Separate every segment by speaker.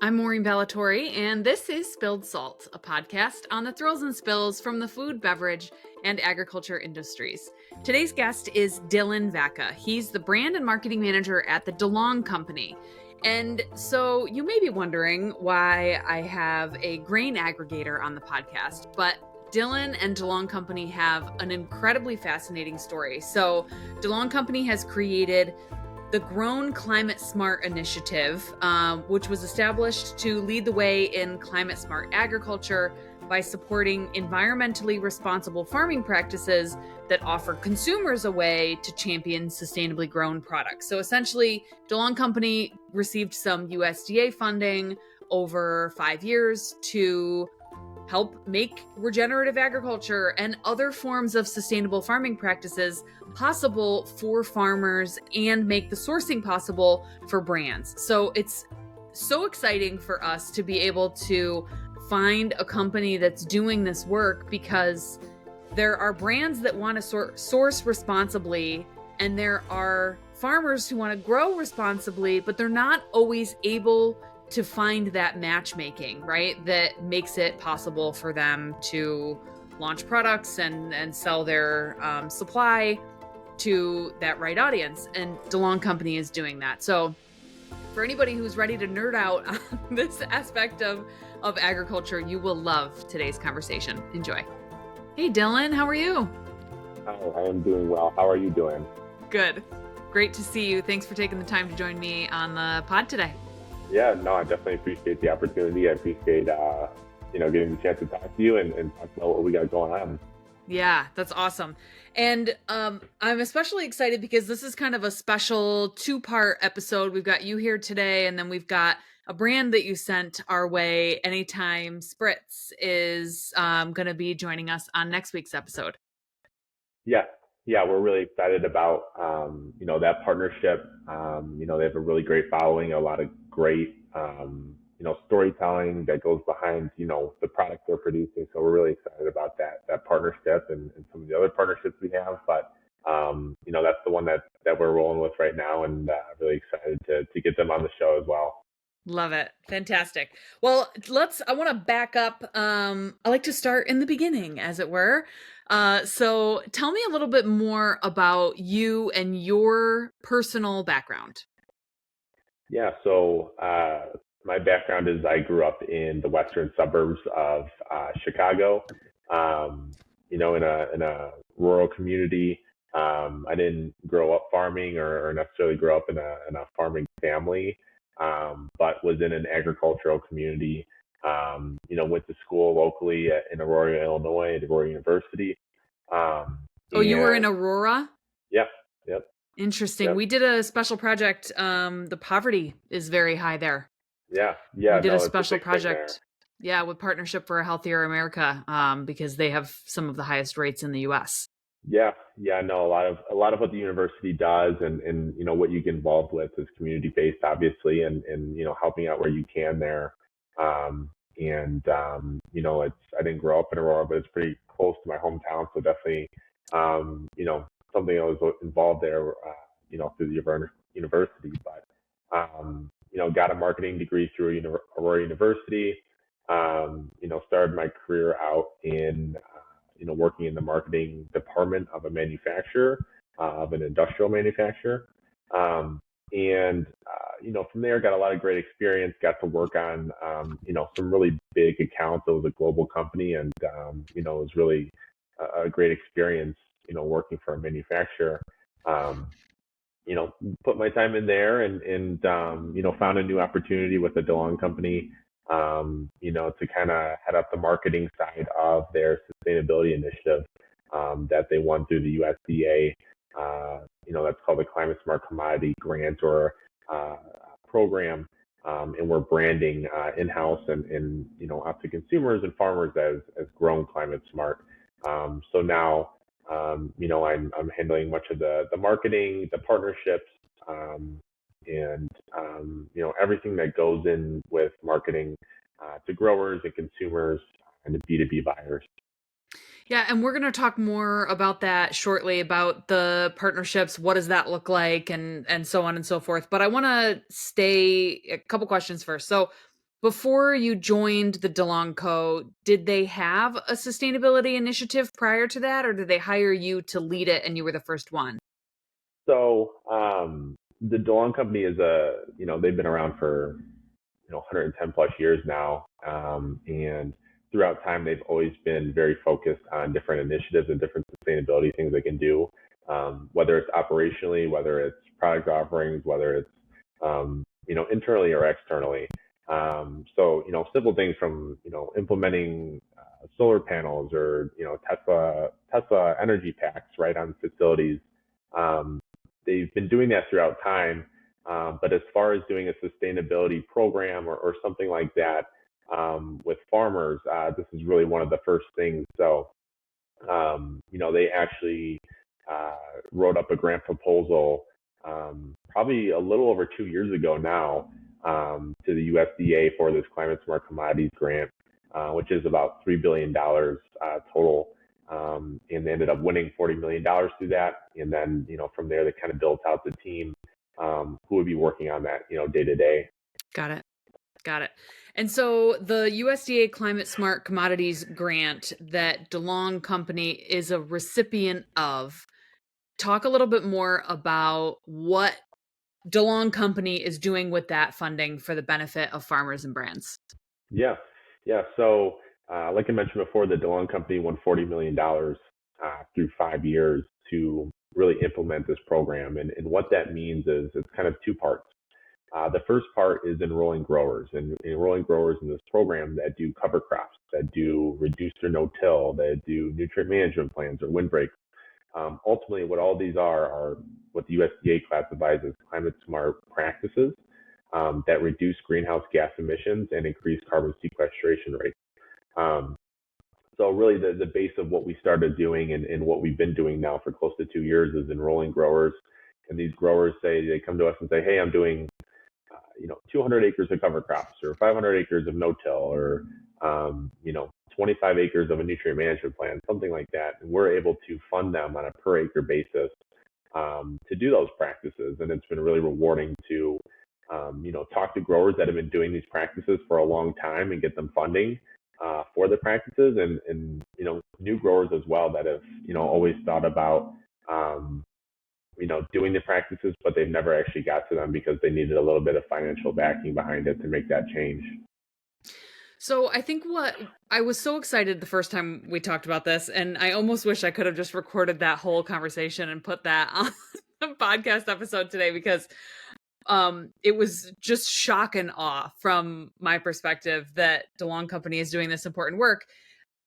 Speaker 1: I'm Maureen Ballatori, and this is Spilled Salt, a podcast on the thrills and spills from the food, beverage, and agriculture industries. Today's guest is Dylan Vaca. He's the brand and marketing manager at the DeLong company. And so you may be wondering why I have a grain aggregator on the podcast, but Dylan and DeLong Company have an incredibly fascinating story. So DeLong Company has created the Grown Climate Smart Initiative, which was established to lead the way in climate smart agriculture by supporting environmentally responsible farming practices that offer consumers a way to champion sustainably grown products. So essentially, DeLong Company received some USDA funding over 5 years to help make regenerative agriculture and other forms of sustainable farming practices possible for farmers and make the sourcing possible for brands. So it's so exciting for us to be able to find a company that's doing this work, because there are brands that want to source responsibly, and there are farmers who want to grow responsibly, but they're not always able to find that matchmaking, right? That makes it possible for them to launch products and sell their supply to that right audience. And DeLong Company is doing that. So for anybody who's ready to nerd out on this aspect of agriculture, you will love today's conversation. Enjoy. Hey, Dylan, how are you?
Speaker 2: Hi, I am doing well. How are you doing?
Speaker 1: Good. Great to see you. Thanks for taking the time to join me on the pod today.
Speaker 2: Yeah, no, I definitely appreciate the opportunity. I appreciate, getting the chance to talk to you and talk about what we got going on.
Speaker 1: Yeah, that's awesome. And I'm especially excited because this is kind of a special two-part episode. We've got you here today, and then we've got a brand that you sent our way, Anytime Spritz, is going to be joining us on next week's episode.
Speaker 2: Yeah, we're really excited about, that partnership. They have a really great following, a lot of great, storytelling that goes behind, the product they're producing. So we're really excited about that partnership and some of the other partnerships we have. But, that's the one that we're rolling with right now, and really excited to get them on the show as well.
Speaker 1: Love it. Fantastic. Well, I want to back up. I like to start in the beginning, as it were. So tell me a little bit more about you and your personal background.
Speaker 2: Yeah, so my background is I grew up in the western suburbs of Chicago, in a rural community. I didn't grow up farming or necessarily grow up in a farming family, but was in an agricultural community. Went to school locally in Aurora, Illinois, at Aurora University.
Speaker 1: You were in Aurora?
Speaker 2: Yep.
Speaker 1: Interesting.
Speaker 2: Yep.
Speaker 1: We did a special project. The poverty is very high there.
Speaker 2: Yeah.
Speaker 1: We did a special project. Yeah, with Partnership for a Healthier America, because they have some of the highest rates in the U.S.
Speaker 2: Yeah. No, a lot of what the university does and what you get involved with is community based, obviously, and helping out where you can there. I didn't grow up in Aurora, but it's pretty close to my hometown, so definitely, something I was involved there, through the university. But got a marketing degree through Aurora University. Started my career out in working in the marketing department of a manufacturer, of an industrial manufacturer. From there, got a lot of great experience, got to work on, some really big accounts. It was a global company, and, it was really a great experience, working for a manufacturer. Put my time in there and found a new opportunity with the DeLong company, to kind of head up the marketing side of their sustainability initiative, that they won through the USDA. That's called the Climate Smart Commodity Grant or program. And we're branding in-house and out to consumers and farmers as grown climate smart. So now, I'm handling much of the marketing, the partnerships, everything that goes in with marketing to growers and consumers and to B2B buyers.
Speaker 1: Yeah, and we're going to talk more about that shortly, about the partnerships, what does that look like, and so on and so forth. But I want to stay a couple questions first. So Before you joined the DeLong Co., did they have a sustainability initiative prior to that, or did they hire you to lead it and you were the first one?
Speaker 2: So the DeLong company is they've been around for 110 plus years now, and throughout time they've always been very focused on different initiatives and different sustainability things they can do, whether it's operationally, whether it's product offerings, whether it's internally or externally. So simple things from implementing solar panels or Tesla energy packs right on facilities. Um, they've been doing that throughout time, but as far as doing a sustainability program or something like that with farmers, this is really one of the first things. So they actually wrote up a grant proposal probably a little over 2 years ago now to the USDA for this Climate Smart Commodities grant, which is about $3 billion total. And they ended up winning $40 million through that. And then, from there, they kind of built out the team who would be working on that, day to day.
Speaker 1: Got it. Got it. And so the USDA Climate Smart Commodities grant that DeLong Company is a recipient of, talk a little bit more about what DeLong Company is doing with that funding for the benefit of farmers and brands.
Speaker 2: Yeah. Yeah. So, like I mentioned before, the DeLong company won $40 million through 5 years to really implement this program. And what that means is it's kind of two parts. The first part is enrolling growers and enrolling growers in this program that do cover crops, that do reduced or no-till, that do nutrient management plans or windbreak. Ultimately, what all these are what the USDA classifies as climate smart practices that reduce greenhouse gas emissions and increase carbon sequestration rates. Um, so really the base of what we started doing and what we've been doing now for close to 2 years is enrolling growers. And these growers they come to us and say, hey, I'm doing 200 acres of cover crops or 500 acres of no-till or 25 acres of a nutrient management plan, something like that. And we're able to fund them on a per acre basis to do those practices. And it's been really rewarding to talk to growers that have been doing these practices for a long time and get them funding for the practices, and new growers as well that have always thought about doing the practices, but they've never actually got to them because they needed a little bit of financial backing behind it to make that change.
Speaker 1: So I think what I was so excited the first time we talked about this, and I almost wish I could have just recorded that whole conversation and put that on the podcast episode today because it was just shock and awe from my perspective that DeLong Company is doing this important work.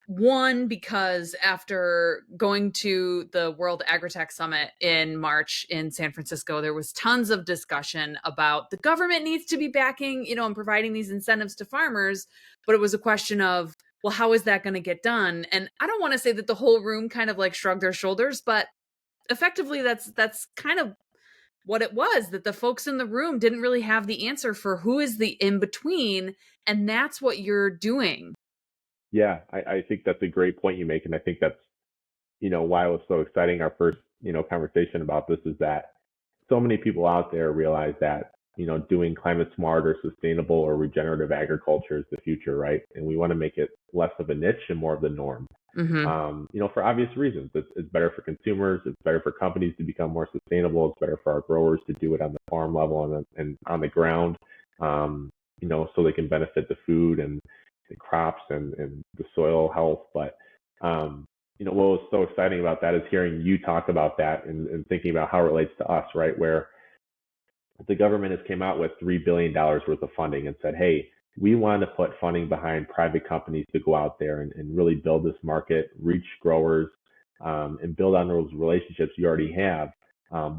Speaker 1: One, because after going to the World Agritech Summit in March in San Francisco, there was tons of discussion about the government needs to be backing, and providing these incentives to farmers. But it was a question of, well, how is that going to get done? And I don't want to say that the whole room kind of like shrugged their shoulders, but effectively that's kind of what it was, that the folks in the room didn't really have the answer for who is the in between. And that's what you're doing.
Speaker 2: Yeah, I think that's a great point you make, and I think that's why it was so exciting. Our first conversation about this is that so many people out there realize that doing climate smart or sustainable or regenerative agriculture is the future, right? And we want to make it less of a niche and more of the norm.
Speaker 1: Mm-hmm.
Speaker 2: For obvious reasons. It's better for consumers. It's better for companies to become more sustainable. It's better for our growers to do it on the farm level and on the ground, so they can benefit the food and the crops and the soil health. But, what was so exciting about that is hearing you talk about that and thinking about how it relates to us, right? Where the government has came out with $3 billion worth of funding and said, hey, we want to put funding behind private companies to go out there and really build this market, reach growers, and build on those relationships you already have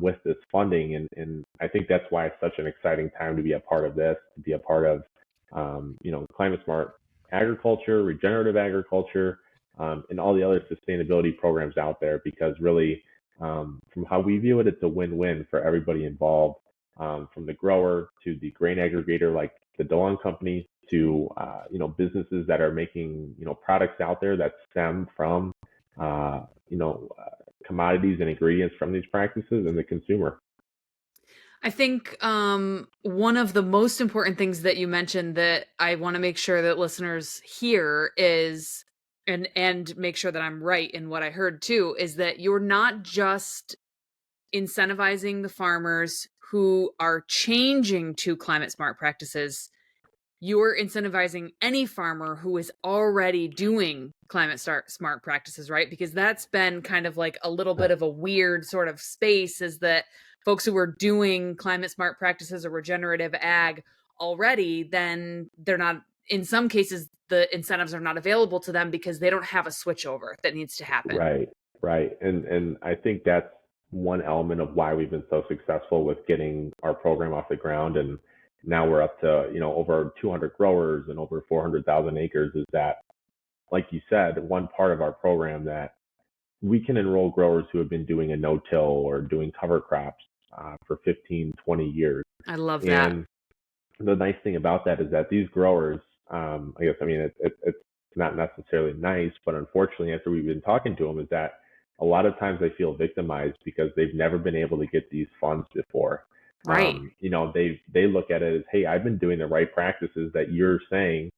Speaker 2: with this funding. And I think that's why it's such an exciting time to be a part of this, to be a part of, climate smart agriculture, regenerative agriculture, and all the other sustainability programs out there, because really, from how we view it, it's a win-win for everybody involved, from the grower to the grain aggregator like the DeLong company to businesses that are making products out there that stem from commodities and ingredients from these practices, and the consumer.
Speaker 1: I think one of the most important things that you mentioned that I want to make sure that listeners hear is, and make sure that I'm right in what I heard too, is that you're not just incentivizing the farmers who are changing to climate smart practices. You're incentivizing any farmer who is already doing smart practices, right? Because that's been kind of like a little bit of a weird sort of space, is that folks who are doing climate smart practices or regenerative ag already, then they're not, in some cases, the incentives are not available to them because they don't have a switchover that needs to happen.
Speaker 2: Right, right. And I think that's one element of why we've been so successful with getting our program off the ground. And now we're up to, over 200 growers and over 400,000 acres, is that, like you said, one part of our program that we can enroll growers who have been doing a no-till or doing cover crops for 15, 20 years.
Speaker 1: I love that.
Speaker 2: And the nice thing about that is that these growers, I guess, I mean, it's not necessarily nice, but unfortunately, after we've been talking to them, is that a lot of times they feel victimized because they've never been able to get these funds before.
Speaker 1: Right.
Speaker 2: They look at it as, hey, I've been doing the right practices that you're saying,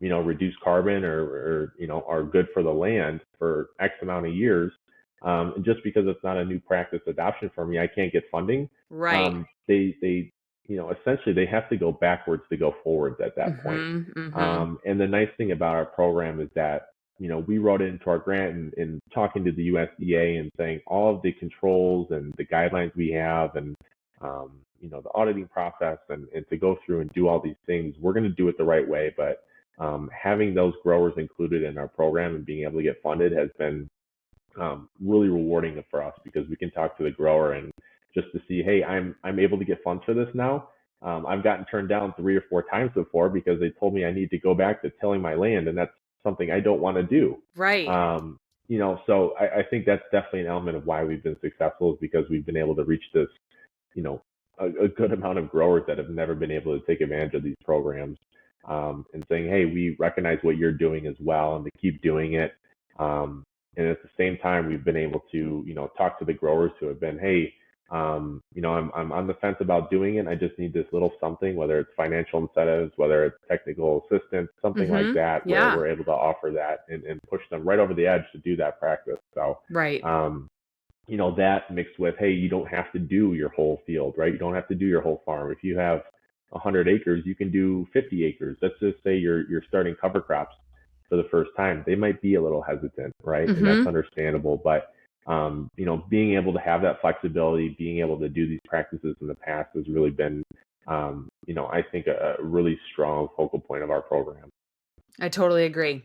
Speaker 2: reduce carbon or are good for the land for X amount of years. And just because it's not a new practice adoption for me, I can't get funding.
Speaker 1: Right.
Speaker 2: They essentially they have to go backwards to go forwards at that point. And the nice thing about our program is that, we wrote it into our grant and talking to the USDA and saying all of the controls and the guidelines we have and, the auditing process and to go through and do all these things, we're going to do it the right way. But having those growers included in our program and being able to get funded has been really rewarding for us, because we can talk to the grower and just to see, hey, I'm able to get funds for this now. I've gotten turned down 3 or 4 times before because they told me I need to go back to tilling my land, and that's something I don't want to do.
Speaker 1: Right.
Speaker 2: So I think that's definitely an element of why we've been successful, is because we've been able to reach this, a good amount of growers that have never been able to take advantage of these programs, and saying, hey, we recognize what you're doing as well, and to keep doing it. And at the same time, we've been able to, talk to the growers who have been, hey, I'm on the fence about doing it. I just need this little something, whether it's financial incentives, whether it's technical assistance, something like that, where we're able to offer that and push them right over the edge to do that practice. So,
Speaker 1: right.
Speaker 2: That mixed with, hey, you don't have to do your whole field, right? You don't have to do your whole farm. If you have 100 acres, you can do 50 acres. Let's just say you're starting cover crops for the first time. They might be a little hesitant, right? And that's understandable. But being able to have that flexibility, being able to do these practices in the past has really been, I think a really strong focal point of our program.
Speaker 1: I totally agree.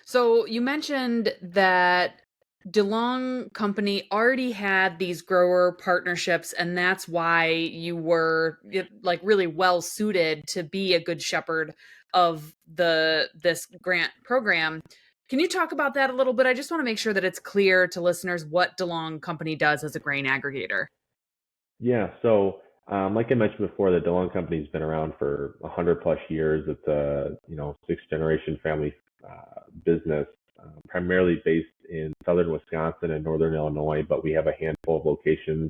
Speaker 1: So you mentioned that DeLong company already had these grower partnerships, and that's why you were like really well suited to be a good shepherd of this grant program. Can you talk about that a little bit? I just want to make sure that it's clear to listeners what DeLong company does as a grain aggregator.
Speaker 2: Yeah. So, like I mentioned before, the DeLong company's been around for 100+ years. It's a, sixth generation family business, primarily based in southern Wisconsin and northern Illinois, but we have a handful of locations,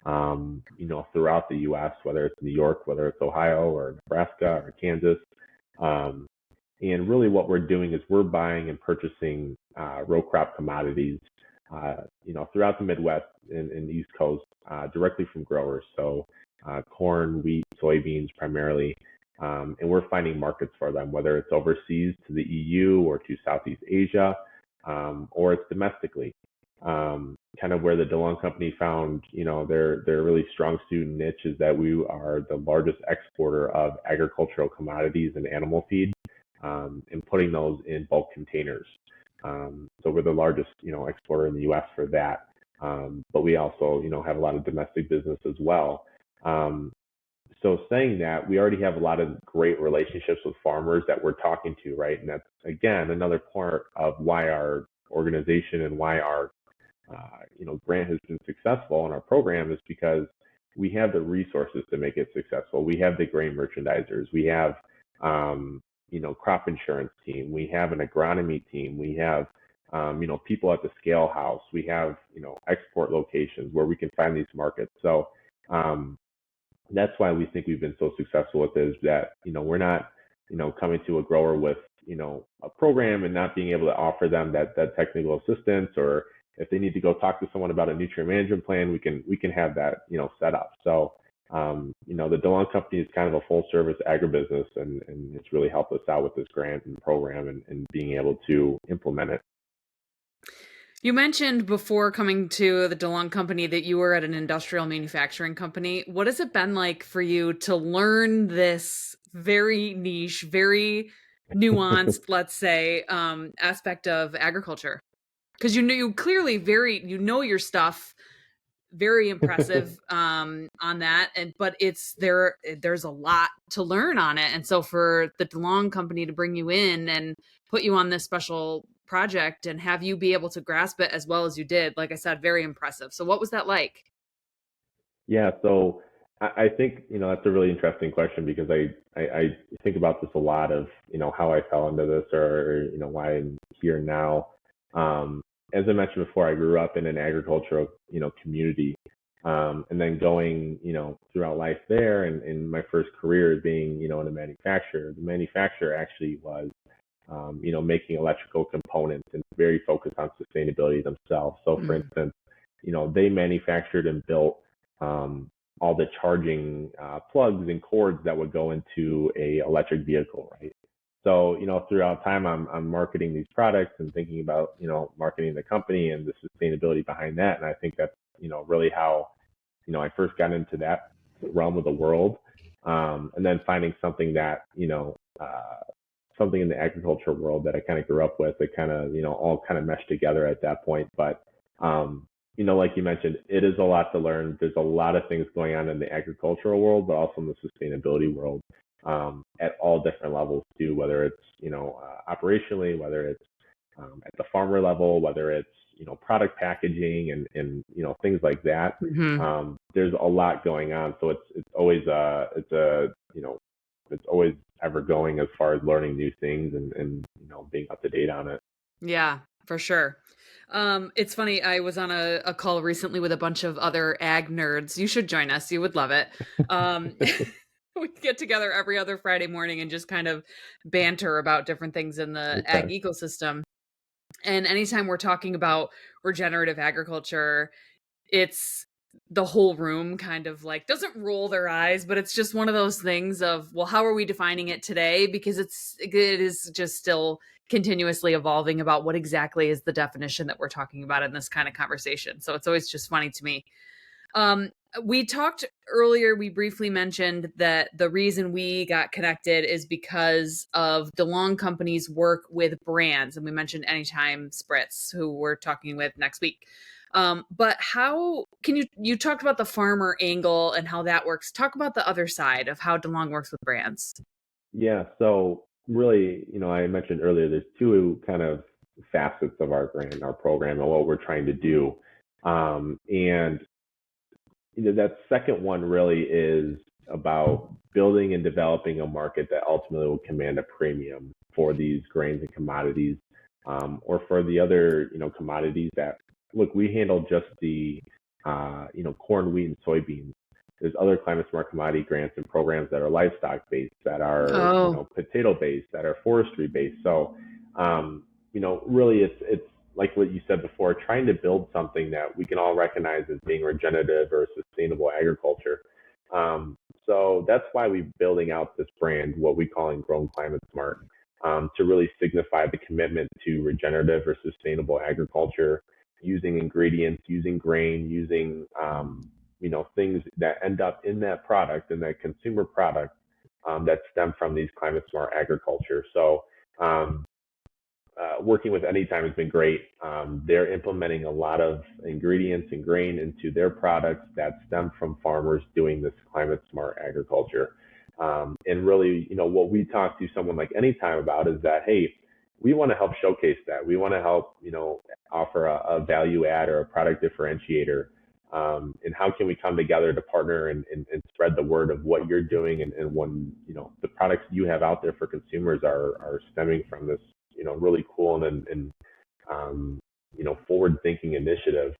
Speaker 2: throughout the U.S., whether it's New York, whether it's Ohio or Nebraska or Kansas. Um, and really what we're doing is we're buying and purchasing row crop commodities, throughout the Midwest and the East Coast, directly from growers. So corn, wheat, soybeans primarily. And we're finding markets for them, whether it's overseas to the EU or to Southeast Asia, or it's domestically. Kind of where the DeLong company found, their really strong suit and niche is that we are the largest exporter of agricultural commodities and animal feed, and putting those in bulk containers. So we're the largest, exporter in the U.S. for that. But we also, have a lot of domestic business as well. So saying that, we already have a lot of great relationships with farmers that we're talking to, right? And that's, again, another part of why our organization and why our, grant has been successful in our program, is because we have the resources to make it successful. We have the grain merchandisers. We have, crop insurance team. We have an agronomy team. We have, people at the scale house. We have, export locations where we can find these markets. So That's why we think we've been so successful with this, that, we're not, coming to a grower with, a program and not being able to offer them that technical assistance, or if they need to go talk to someone about a nutrient management plan, we can have that, set up. So, the DeLong company is kind of a full service agribusiness, and it's really helped us out with this grant and program, and being able to implement it.
Speaker 1: You mentioned before coming to the DeLong company that you were at an industrial manufacturing company. What has it been like for you to learn this very niche, very nuanced, let's say, aspect of agriculture? Because you clearly you know your stuff, very impressive on that, and but there's a lot to learn on it, and so for the DeLong company to bring you in and put you on this special project and have you be able to grasp it as well as you did, like I said, very impressive. So what was that like?
Speaker 2: Yeah, so I think, that's a really interesting question, because I think about this a lot, of, how I fell into this, or, why I'm here now. As I mentioned before, I grew up in an agricultural, community, and then going, throughout life there, and in my first career being, in a manufacturer. The manufacturer actually was, making electrical components, and very focused on sustainability themselves. So, for
Speaker 1: Mm.
Speaker 2: instance, they manufactured and built all the charging plugs and cords that would go into a electric vehicle, right? So, throughout time, I'm marketing these products and thinking about, marketing the company and the sustainability behind that. And I think that's, really how, I first got into that realm of the world. And then finding something that, something in the agriculture world that I kind of grew up with, that kind of, all kind of meshed together at that point. But, like you mentioned, it is a lot to learn. There's a lot of things going on in the agricultural world, but also in the sustainability world, at all different levels too, whether it's, operationally, whether it's at the farmer level, whether it's, product packaging, and things like that.
Speaker 1: Hmm.
Speaker 2: There's a lot going on. So it's always, it's always ever going, as far as learning new things, and being up to date on it.
Speaker 1: Yeah, for sure. It's funny. I was on a call recently with a bunch of other ag nerds. You should join us. You would love it. Um, we get together every other Friday morning and just kind of banter about different things in the ag
Speaker 2: Okay.
Speaker 1: ecosystem. And anytime we're talking about regenerative agriculture, it's the whole room kind of like doesn't roll their eyes, but it's just one of those things of, well, how are we defining it today? Because it is just still continuously evolving about what exactly is the definition that we're talking about in this kind of conversation. So it's always just funny to me. Um, we talked earlier, we briefly mentioned that the reason we got connected is because of DeLong Company's work with brands. And we mentioned Anytime Spritz, who we're talking with next week. But how can you talked about the farmer angle and how that works. Talk about the other side of how DeLong works with brands.
Speaker 2: Yeah. So really, I mentioned earlier, there's two kind of facets of our grant, our program, and what we're trying to do. And that second one really is about building and developing a market that ultimately will command a premium for these grains and commodities, or for the other, commodities that, look, we handle just the, corn, wheat, and soybeans. There's other climate smart commodity grants and programs that are livestock based, that are,
Speaker 1: Oh.
Speaker 2: potato based, that are forestry based. So, really, it's like what you said before, trying to build something that we can all recognize as being regenerative or sustainable agriculture. So that's why we're building out this brand, what we call Grown Climate Smart, to really signify the commitment to regenerative or sustainable agriculture, using ingredients, using grain, using, things that end up in that product, in that consumer product, that stem from these climate smart agriculture. So, working with Anytime has been great. They're implementing a lot of ingredients and grain into their products that stem from farmers doing this climate smart agriculture. And really, what we talk to someone like Anytime about is that, hey, we want to help showcase that. We want to help, offer a value add or a product differentiator. And how can we come together to partner, and spread the word of what you're doing, and when, the products you have out there for consumers are stemming from this, really cool and forward thinking initiative.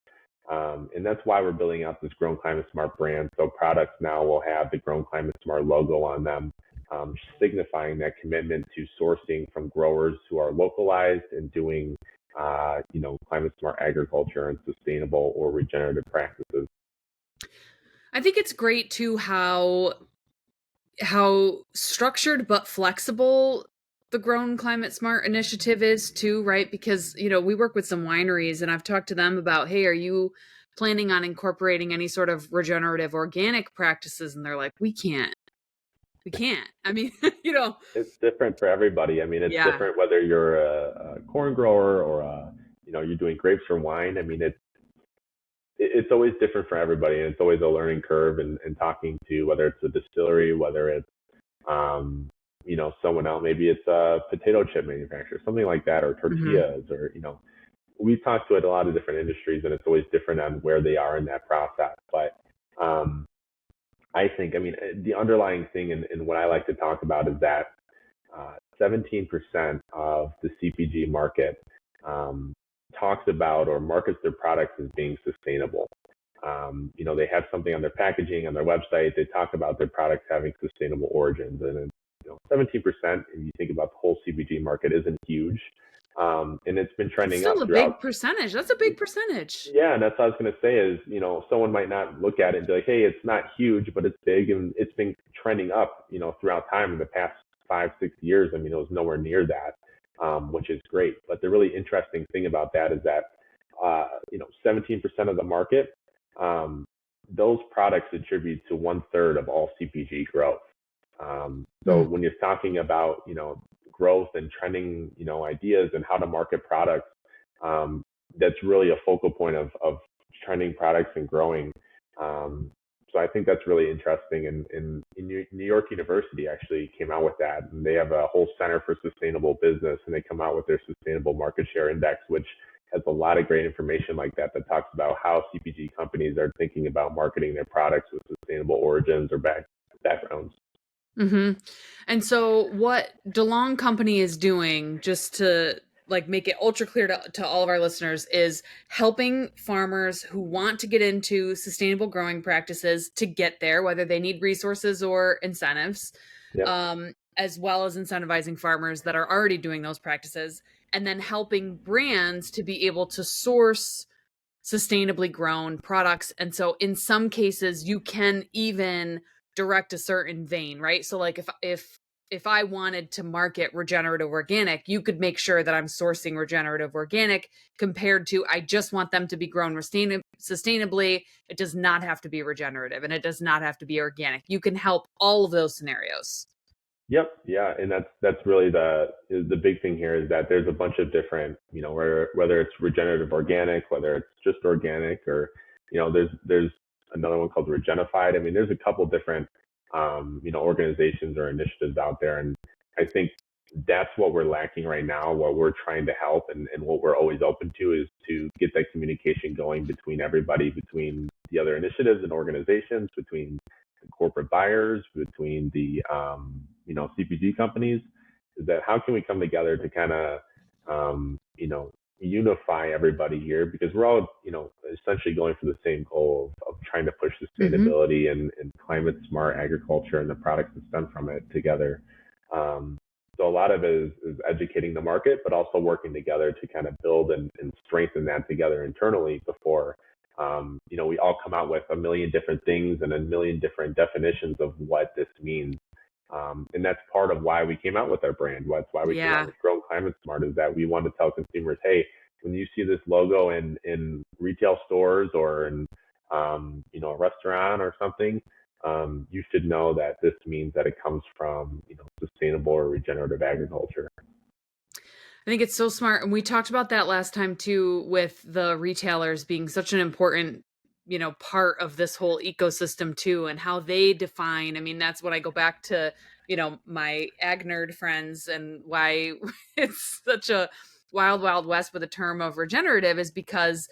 Speaker 2: And that's why we're building out this Grown Climate Smart brand. So products now will have the Grown Climate Smart logo on them, signifying that commitment to sourcing from growers who are localized and doing, climate smart agriculture and sustainable or regenerative practices.
Speaker 1: I think it's great too how structured but flexible the Grown Climate Smart initiative is too, right? Because, we work with some wineries and I've talked to them about, hey, are you planning on incorporating any sort of regenerative organic practices? And they're like, we can't. We can't. I mean,
Speaker 2: It's different for everybody. I mean, it's
Speaker 1: yeah.
Speaker 2: different whether you're a corn grower or you're doing grapes for wine. I mean, it's always different for everybody, and it's always a learning curve. And talking to whether it's a distillery, whether it's someone else, maybe it's a potato chip manufacturer, something like that, or tortillas, or we talk to a lot of different industries, and it's always different on where they are in that process. But I think, the underlying thing and what I like to talk about is that 17% of the CPG market talks about or markets their products as being sustainable. They have something on their packaging, on their website. They talk about their products having sustainable origins, and 17%, if you think about the whole CPG market, isn't huge. And it's been
Speaker 1: It's
Speaker 2: trending
Speaker 1: still
Speaker 2: up
Speaker 1: a
Speaker 2: throughout.
Speaker 1: big percentage. That's a big percentage.
Speaker 2: Yeah, and that's what I was going to say is, someone might not look at it and be like, hey, it's not huge, but it's big, and it's been trending up, throughout time in the past 5-6 years. It was nowhere near that, which is great. But the really interesting thing about that is that, 17% of the market, those products attribute to 1/3 of all CPG growth. So when you're talking about, growth and trending, ideas and how to market products, that's really a focal point of trending products and growing. So I think that's really interesting. And New York University actually came out with that, and they have a whole Center for Sustainable Business, and they come out with their Sustainable Market Share Index, which has a lot of great information like that talks about how CPG companies are thinking about marketing their products with sustainable origins or backgrounds.
Speaker 1: And so what DeLong Company is doing, just to make it ultra clear to all of our listeners, is helping farmers who want to get into sustainable growing practices to get there, whether they need resources or incentives,
Speaker 2: Yep.
Speaker 1: as well as incentivizing farmers that are already doing those practices, and then helping brands to be able to source sustainably grown products. And so in some cases you can even direct a certain vein, right? So if I wanted to market regenerative organic, you could make sure that I'm sourcing regenerative organic, compared to I just want them to be grown sustainably. It does not have to be regenerative, and it does not have to be organic. You can help all of those scenarios.
Speaker 2: Yep. Yeah. And that's really the big thing here is that there's a bunch of different, whether it's regenerative organic, whether it's just organic, or, there's another one called Regenified. There's a couple different, organizations or initiatives out there. And I think that's what we're lacking right now. What we're trying to help, and what we're always open to, is to get that communication going between everybody, between the other initiatives and organizations, between the corporate buyers, between the CPG companies. Is that how can we come together to kind of unify everybody here, because we're all essentially going for the same goal of trying to push sustainability and climate smart agriculture and the products that stem from it together. So a lot of it is educating the market, but also working together to kind of build and strengthen that together internally before we all come out with a million different things and a million different definitions of what this means. And that's part of why we came out with our brand. That's why we came out with Grown Climate Smart, is that we want to tell consumers, hey, when you see this logo in retail stores or in a restaurant or something, you should know that this means that it comes from sustainable or regenerative agriculture.
Speaker 1: I think it's so smart. And we talked about that last time too, with the retailers being such an important, part of this whole ecosystem too, and how they define. That's when I go back to, my ag nerd friends, and why it's such a wild, wild west with the term of regenerative is because,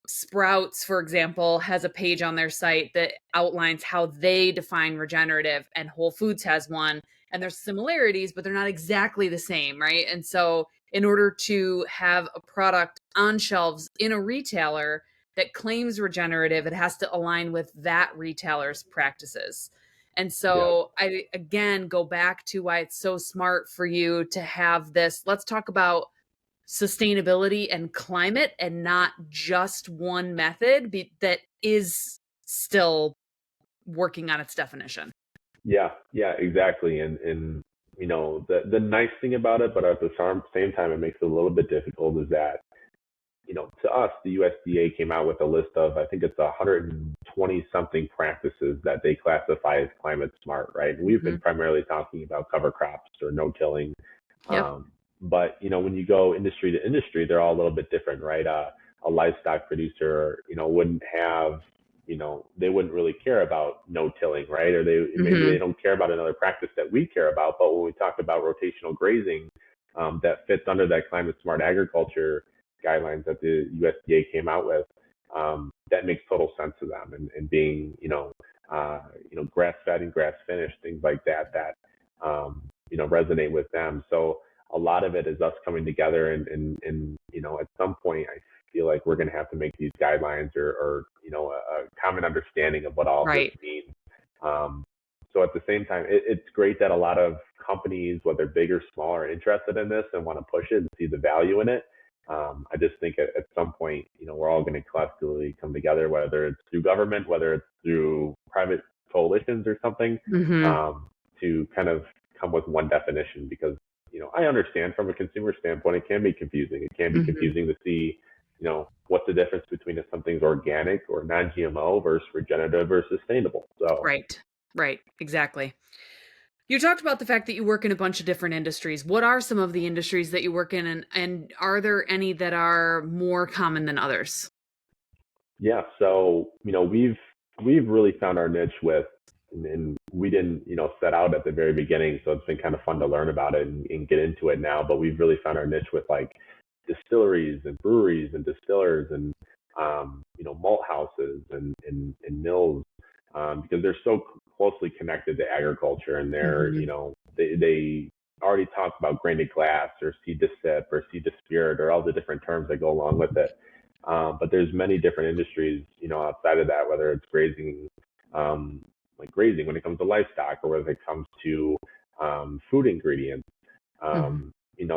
Speaker 1: Sprouts, for example, has a page on their site that outlines how they define regenerative, and Whole Foods has one, and there's similarities, but they're not exactly the same, right? And so in order to have a product on shelves in a retailer that claims regenerative, it has to align with that retailer's practices. And
Speaker 2: Yeah.
Speaker 1: so I again go back to why it's so smart for you to have this. Let's talk about sustainability and climate and not just one method that is still working on its definition.
Speaker 2: Yeah, yeah, exactly. And the nice thing about it, but at the same time, it makes it a little bit difficult is that, to us, the USDA came out with a list of, I think it's 120 something practices that they classify as climate smart, right? And we've been primarily talking about cover crops or no-tilling.
Speaker 1: Yep.
Speaker 2: But, when you go industry to industry, they're all a little bit different, right? A livestock producer, wouldn't have, they wouldn't really care about no-tilling, right? Or maybe they don't care about another practice that we care about. But when we talk about rotational grazing, that fits under that climate smart agriculture guidelines that the USDA came out with, that makes total sense to them. And being, grass fed and grass finished, things like that, resonate with them. So a lot of it is us coming together and at some point I feel like we're going to have to make these guidelines or a common understanding of what all of this
Speaker 1: Right.
Speaker 2: means. So at the same time, it's great that a lot of companies, whether big or small, are interested in this and want to push it and see the value in it. I just think at some point, we're all going to collectively come together, whether it's through government, whether it's through private coalitions or something, to kind of come with one definition. Because, I understand from a consumer standpoint, it can be confusing. It can be confusing to see, what's the difference between if something's organic or non-GMO versus regenerative or sustainable. So
Speaker 1: Right. Exactly. You talked about the fact that you work in a bunch of different industries. What are some of the industries that you work in, and are there any that are more common than others?
Speaker 2: yeah, so we've really found our niche with, and we didn't set out at the very beginning, so it's been kind of fun to learn about it and get into it now. But we've really found our niche with like distilleries and breweries and distillers and malt houses and mills, because they're so closely connected to agriculture, and they already talk about grained glass or seed to sip or seed to spirit or all the different terms that go along with it. But there's many different industries, outside of that, whether it's grazing, like grazing when it comes to livestock, or whether it comes to food ingredients.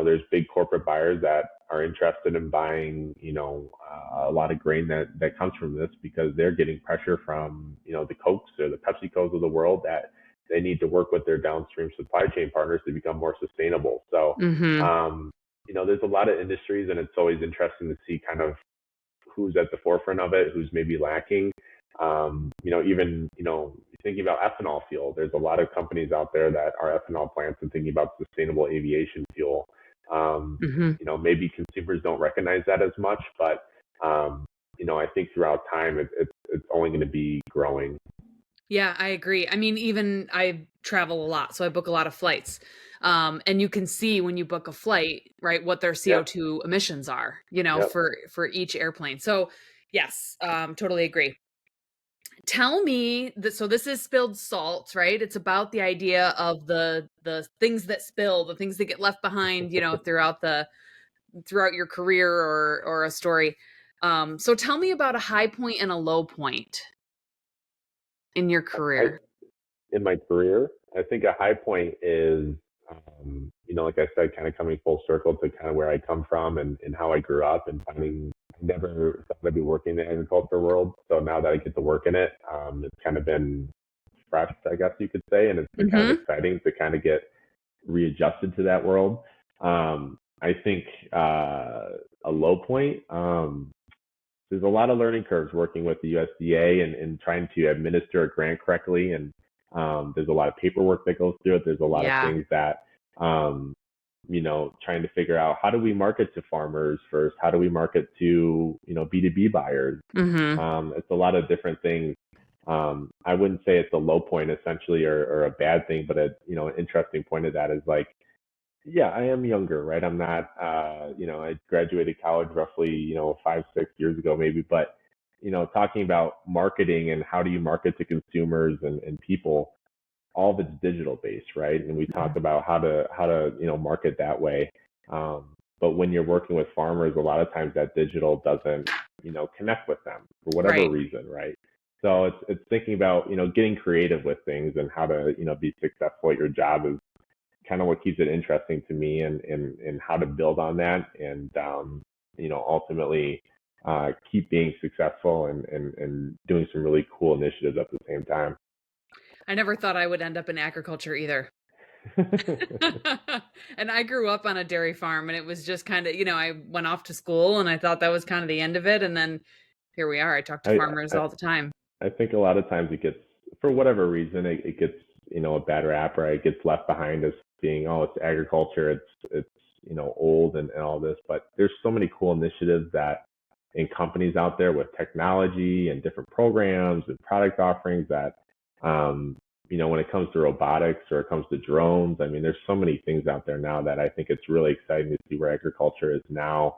Speaker 2: There's big corporate buyers that are interested in buying, a lot of grain that comes from this, because they're getting pressure from, the Cokes or the PepsiCos of the world, that they need to work with their downstream supply chain partners to become more sustainable. So, there's a lot of industries, and it's always interesting to see kind of who's at the forefront of it, who's maybe lacking. Even, thinking about ethanol fuel, there's a lot of companies out there that are ethanol plants and thinking about sustainable aviation fuel. Maybe consumers don't recognize that as much, but, I think throughout time, it's only going to be growing.
Speaker 1: Yeah, I agree. I mean, even I travel a lot, so I book a lot of flights. And you can see when you book a flight, right, what their
Speaker 2: Yep.
Speaker 1: CO2 emissions are,
Speaker 2: Yep.
Speaker 1: for each airplane. So, yes, totally agree. Tell me that, so this is spilled salt, right? It's about the idea of the things that spill, the things that get left behind, throughout your career or a story. So tell me about a high point and a low point in your
Speaker 2: I,
Speaker 1: career.
Speaker 2: in my career, I think a high point is, like I said, kind of coming full circle to kind of where I come from and how I grew up, and finding I never thought I'd be working in the agriculture world. So now that I get to work in it, it's kind of been fresh, I guess you could say, and it's been kind of exciting to kind of get readjusted to that world. I think a low point. There's a lot of learning curves working with the USDA and trying to administer a grant correctly. And there's a lot of paperwork that goes through it. There's a lot of
Speaker 1: Yeah.
Speaker 2: things that, trying to figure out, how do we market to farmers first? How do we market to, B2B buyers? It's a lot of different things. I wouldn't say it's a low point essentially, or a bad thing, but an interesting point of that is like, yeah, I am younger, right? I'm not, I graduated college roughly, 5, 6 years ago maybe, but, talking about marketing and how do you market to consumers and people, all of it's digital based, right? And we talk about how to, market that way. But when you're working with farmers, a lot of times that digital doesn't, connect with them for whatever
Speaker 1: Right.
Speaker 2: reason, right? So it's thinking about, getting creative with things and how to, be successful at your job is kind of what keeps it interesting to me, and how to build on that, and ultimately keep being successful, and doing some really cool initiatives at the same time.
Speaker 1: I never thought I would end up in agriculture either. And I grew up on a dairy farm, and it was just kind of, I went off to school and I thought that was kind of the end of it. And then here we are. I talk to
Speaker 2: I,
Speaker 1: farmers
Speaker 2: I
Speaker 1: all the time.
Speaker 2: I think a lot of times it gets, for whatever reason, it gets, a bad rap, or it gets left behind as being, oh, it's agriculture, it's old, and all this. But there's so many cool initiatives that in companies out there with technology and different programs and product offerings that, when it comes to robotics or it comes to drones, I mean, there's so many things out there now that I think it's really exciting to see where agriculture is now.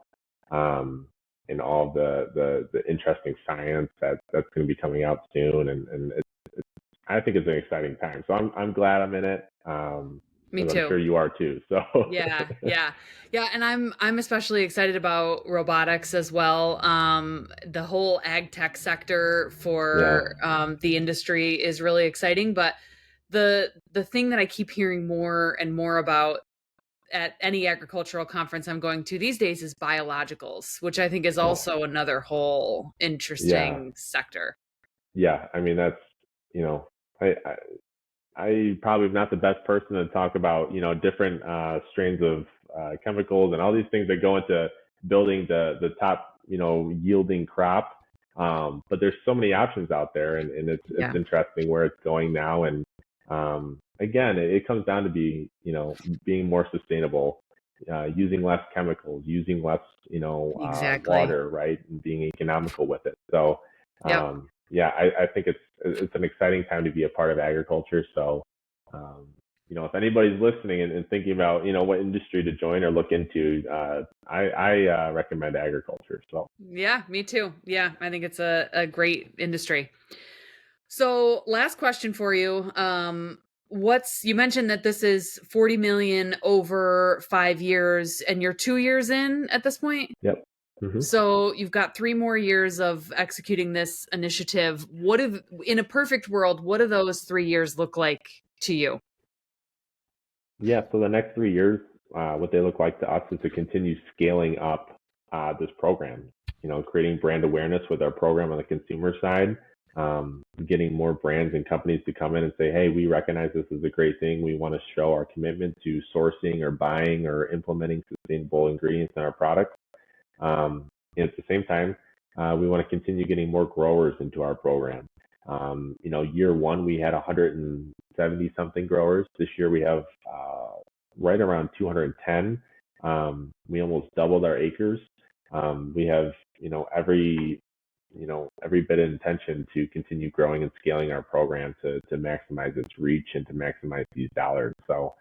Speaker 2: And all the interesting science that's going to be coming out soon, and I think it's an exciting time. So I'm glad I'm in it.
Speaker 1: Me
Speaker 2: As I'm
Speaker 1: too.
Speaker 2: sure you are too. So
Speaker 1: Yeah, yeah, yeah, and I'm especially excited about robotics as well. The whole ag tech sector
Speaker 2: yeah,
Speaker 1: for the industry is really exciting, but the thing that I keep hearing more and more about at any agricultural conference I'm going to these days is biologicals, which I think is
Speaker 2: oh
Speaker 1: also another whole
Speaker 2: yeah,
Speaker 1: interesting sector.
Speaker 2: yeah. I mean, that's you know I probably am not the best person to talk about different strains of chemicals and all these things that go into building the top yielding crop. But there's so many options out there, and it's
Speaker 1: Yeah,
Speaker 2: interesting where it's going now. And again, it comes down to being more sustainable, using less chemicals, using less
Speaker 1: exactly.
Speaker 2: water, right, and being economical with it. So
Speaker 1: Yep.
Speaker 2: yeah, I think it's an exciting time to be a part of agriculture. So, if anybody's listening and thinking about, what industry to join or look into, I recommend agriculture. So,
Speaker 1: Yeah, me too. Yeah, I think it's a great industry. So, last question for you. You mentioned that this is 40 million over 5 years, and you're 2 years in at this point?
Speaker 2: yep. hmm
Speaker 1: So you've got 3 more years of executing this initiative. In a perfect world, what do those 3 years look like to you?
Speaker 2: Yeah. So the next 3 years, what they look like to us is to continue scaling up this program. Creating brand awareness with our program on the consumer side, getting more brands and companies to come in and say, "Hey, we recognize this is a great thing. We want to show our commitment to sourcing or buying or implementing sustainable ingredients in our products." And at the same time, we want to continue getting more growers into our program. Year one, we had 170 something growers. This year, we have right around 210. We almost doubled our acres. We have, every bit of intention to continue growing and scaling our program to maximize its reach and to maximize these dollars. So,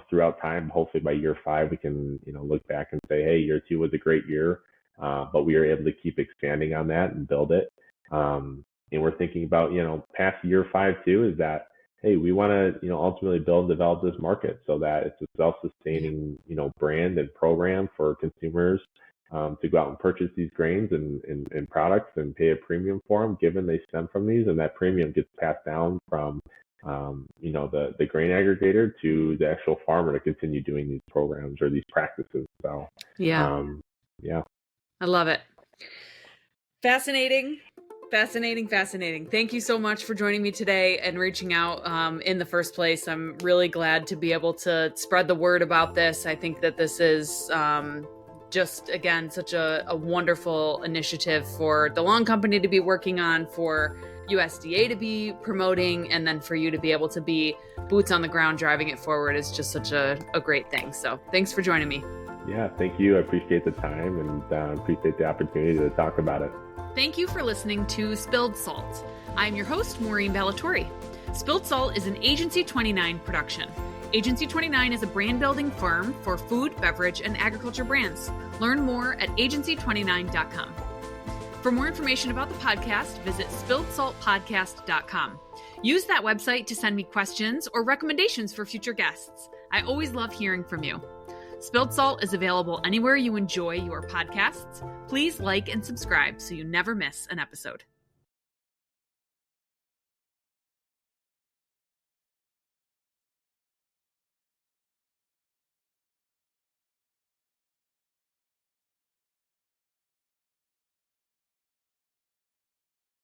Speaker 2: throughout time, hopefully by year 5, we can, look back and say, hey, year 2 was a great year, but we were able to keep expanding on that and build it. And we're thinking about, past year 5 too, is that, hey, we want to, ultimately build and develop this market so that it's a
Speaker 1: Yeah.
Speaker 2: self-sustaining, brand and program for consumers to go out and purchase these grains and products and pay a premium for them, given they stem from these, and that premium gets passed down from the grain aggregator to the actual farmer to continue doing these programs or these practices. So,
Speaker 1: Yeah,
Speaker 2: yeah,
Speaker 1: I love it. Fascinating. Fascinating, fascinating. Thank you so much for joining me today and reaching out in the first place. I'm really glad to be able to spread the word about this. I think that this is just, again, such a wonderful initiative for DeLong Company to be working on, for USDA to be promoting, and then for you to be able to be boots on the ground driving it forward is just such a great thing. So thanks for joining me.
Speaker 2: Yeah, thank you. I appreciate the time and appreciate the opportunity to talk about it.
Speaker 1: Thank you for listening to Spilled Salt. I'm your host, Maureen Ballatori. Spilled Salt is an Agency 29 production. Agency 29 is a brand building firm for food, beverage, and agriculture brands. Learn more at agency29.com. For more information about the podcast, visit spilledsaltpodcast.com. Use that website to send me questions or recommendations for future guests. I always love hearing from you. Spilled Salt is available anywhere you enjoy your podcasts. Please like and subscribe so you never miss an episode.